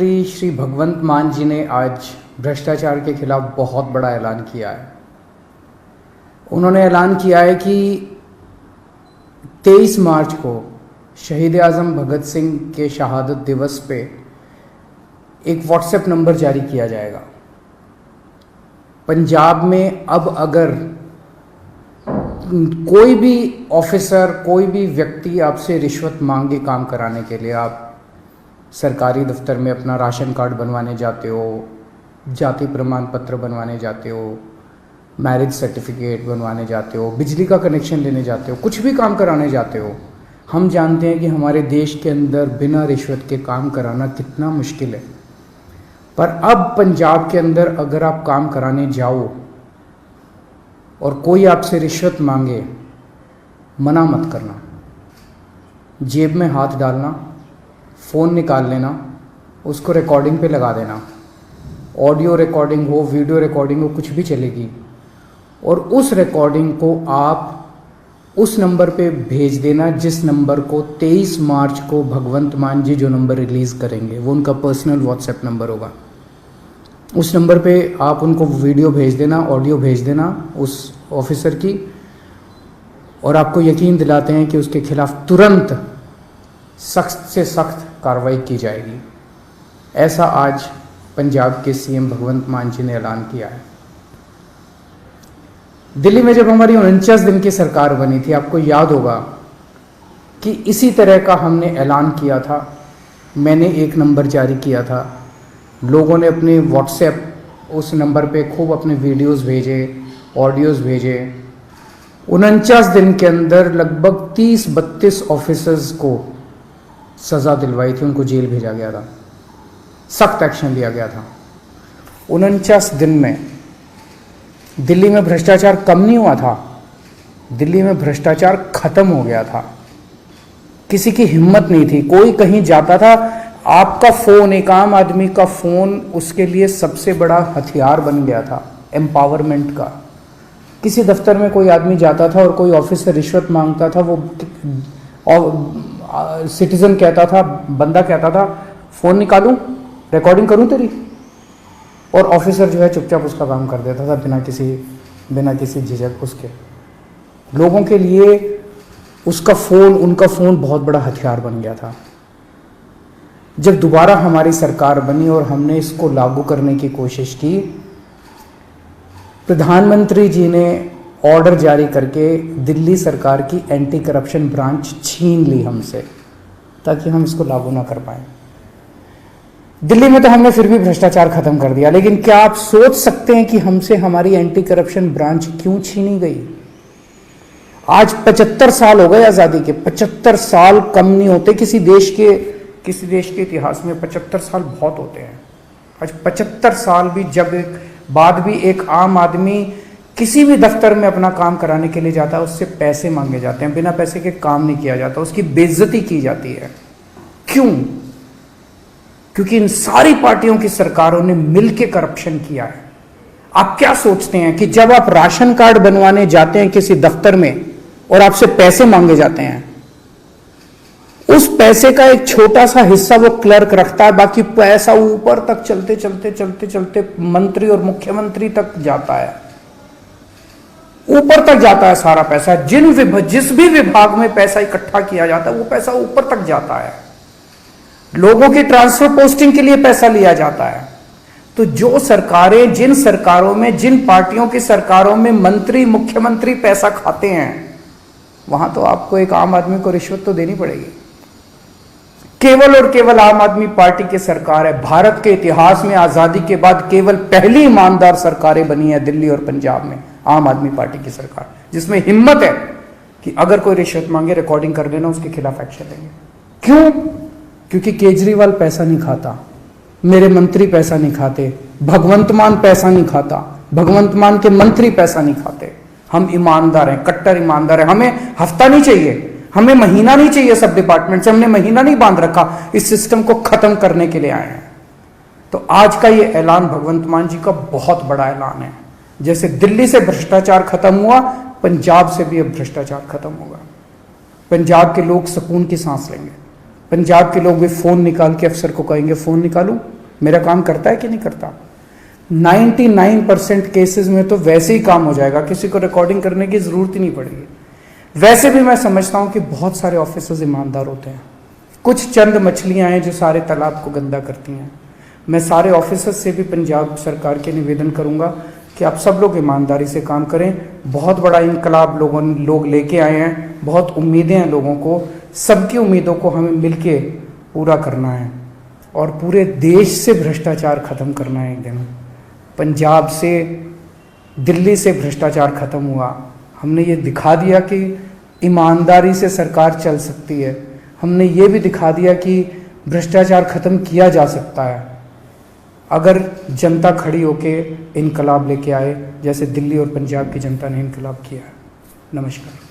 श्री भगवंत मान जी ने आज भ्रष्टाचार के खिलाफ बहुत बड़ा ऐलान किया है। उन्होंने ऐलान किया है कि 23 मार्च को शहीद आज़म भगत सिंह के शहादत दिवस पे एक व्हाट्सएप नंबर जारी किया जाएगा। पंजाब में अब अगर कोई भी ऑफिसर, कोई भी व्यक्ति आपसे रिश्वत मांगे काम कराने के लिए, आप सरकारी दफ्तर में अपना राशन कार्ड बनवाने जाते हो, जाति प्रमाण पत्र बनवाने जाते हो, मैरिज सर्टिफिकेट बनवाने जाते हो, बिजली का कनेक्शन लेने जाते हो, कुछ भी काम कराने जाते हो, हम जानते हैं कि हमारे देश के अंदर बिना रिश्वत के काम कराना कितना मुश्किल है। पर अब पंजाब के अंदर अगर आप काम कराने जाओ और कोई आपसे रिश्वत मांगे, मना मत करना। जेब में हाथ डालना, फ़ोन निकाल लेना, उसको रिकॉर्डिंग पे लगा देना। ऑडियो रिकॉर्डिंग हो, वीडियो रिकॉर्डिंग हो, कुछ भी चलेगी। और उस रिकॉर्डिंग को आप उस नंबर पे भेज देना जिस नंबर को 23 मार्च को भगवंत मान जी जो नंबर रिलीज़ करेंगे, वो उनका पर्सनल व्हाट्सएप नंबर होगा। उस नंबर पे आप उनको वीडियो भेज देना, ऑडियो भेज देना उस ऑफिसर की, और आपको यकीन दिलाते हैं कि उसके खिलाफ तुरंत सख्त से सख्त कार्रवाई की जाएगी। ऐसा आज पंजाब के सीएम भगवंत मान जी ने ऐलान किया है। दिल्ली में जब हमारी 49 दिन की सरकार बनी थी, आपको याद होगा कि इसी तरह का हमने ऐलान किया था। मैंने एक नंबर जारी किया था, लोगों ने अपने व्हाट्सएप उस नंबर पे खूब अपने वीडियोस भेजे, ऑडियोज़ भेजे। 49 दिन के अंदर लगभग 30-32 ऑफिसर्स को सज़ा दिलवाई थी, उनको जेल भेजा गया था, सख्त एक्शन लिया गया था। 49 दिन में दिल्ली में भ्रष्टाचार कम नहीं हुआ था, दिल्ली में भ्रष्टाचार खत्म हो गया था। किसी की हिम्मत नहीं थी, कोई कहीं जाता था, आपका फ़ोन, एक आम आदमी का फ़ोन उसके लिए सबसे बड़ा हथियार बन गया था एम्पावरमेंट का। किसी दफ्तर में कोई आदमी जाता था और कोई ऑफिसर रिश्वत मांगता था, वो सिटीजन कहता था, बंदा कहता था, फ़ोन निकालूं, रिकॉर्डिंग करूं तेरी, और ऑफिसर जो है चुपचाप उसका काम कर देता था बिना किसी झिझक उसके। लोगों के लिए उसका फ़ोन, उनका फ़ोन बहुत बड़ा हथियार बन गया था। जब दोबारा हमारी सरकार बनी और हमने इसको लागू करने की कोशिश की, प्रधानमंत्री जी ने ऑर्डर जारी करके दिल्ली सरकार की एंटी करप्शन ब्रांच छीन ली हमसे, ताकि हम इसको लागू ना कर पाए। दिल्ली में तो हमने फिर भी भ्रष्टाचार खत्म कर दिया, लेकिन क्या आप सोच सकते हैं कि हमसे हमारी एंटी करप्शन ब्रांच क्यों छीनी गई? आज 75 साल हो गए आज़ादी के। 75 साल कम नहीं होते किसी देश के इतिहास में। 75 साल बहुत होते हैं। आज 75 साल भी बाद भी एक आम आदमी किसी भी दफ्तर में अपना काम कराने के लिए जाता है, उससे पैसे मांगे जाते हैं, बिना पैसे के काम नहीं किया जाता, उसकी बेइज्जती की जाती है। क्यों? क्योंकि इन सारी पार्टियों की सरकारों ने मिलकर करप्शन किया है। आप क्या सोचते हैं कि जब आप राशन कार्ड बनवाने जाते हैं किसी दफ्तर में और आपसे पैसे मांगे जाते हैं, उस पैसे का एक छोटा सा हिस्सा वो क्लर्क रखता है, बाकी पैसा ऊपर तक चलते मंत्री और मुख्यमंत्री तक जाता है, ऊपर तक जाता है सारा पैसा। जिस भी विभाग में पैसा इकट्ठा किया जाता है, वो पैसा ऊपर तक जाता है। लोगों की ट्रांसफर पोस्टिंग के लिए पैसा लिया जाता है। तो जो सरकारें, जिन सरकारों में, जिन पार्टियों की सरकारों में मंत्री, मुख्यमंत्री पैसा खाते हैं, वहां तो आपको एक आम आदमी को रिश्वत तो देनी पड़ेगी। केवल और केवल आम आदमी पार्टी की सरकार है। भारत के इतिहास में आजादी के बाद केवल पहली ईमानदार सरकारें बनी है दिल्ली और पंजाब में, आम आदमी पार्टी की सरकार, जिसमें हिम्मत है कि अगर कोई रिश्वत मांगे, रिकॉर्डिंग कर देना, उसके खिलाफ एक्शन लेंगे। क्यों? क्योंकि केजरीवाल पैसा नहीं खाता, मेरे मंत्री पैसा नहीं खाते, भगवंत मान पैसा नहीं खाता, भगवंत मान के मंत्री पैसा नहीं खाते। हम ईमानदार हैं, कट्टर ईमानदार हैं। हमें हफ्ता नहीं चाहिए, हमें महीना नहीं चाहिए। सब डिपार्टमेंट से हमने महीना नहीं बांध रखा, इस सिस्टम को खत्म करने के लिए आए हैं। तो आज का ये ऐलान भगवंत मान जी का बहुत बड़ा ऐलान है। जैसे दिल्ली से भ्रष्टाचार खत्म हुआ, पंजाब से भी अब भ्रष्टाचार खत्म होगा। पंजाब के लोग सुकून की सांस लेंगे। पंजाब के लोग भी फ़ोन निकाल के अफसर को कहेंगे फ़ोन निकालूं, मेरा काम करता है कि नहीं करता। 99% केसेस में तो वैसे ही काम हो जाएगा, किसी को रिकॉर्डिंग करने की ज़रूरत ही नहीं पड़ेगी। वैसे भी मैं समझता हूं कि बहुत सारे ऑफिसर्स ईमानदार होते हैं, कुछ चंद मछलियां हैं जो सारे तालाब को गंदा करती हैं। मैं सारे ऑफिसर्स से भी पंजाब सरकार के निवेदन करूंगा कि आप सब लोग ईमानदारी से काम करें। बहुत बड़ा इनकलाब लोग लेके आए हैं, बहुत उम्मीदें हैं लोगों को, सबकी उम्मीदों को हमें मिलके पूरा करना है और पूरे देश से भ्रष्टाचार खत्म करना है। एक दिन पंजाब से, दिल्ली से भ्रष्टाचार खत्म हुआ, हमने ये दिखा दिया कि ईमानदारी से सरकार चल सकती है। हमने ये भी दिखा दिया कि भ्रष्टाचार खत्म किया जा सकता है अगर जनता खड़ी होके इनकलाब लेके आए, जैसे दिल्ली और पंजाब की जनता ने इनकलाब किया है। नमस्कार।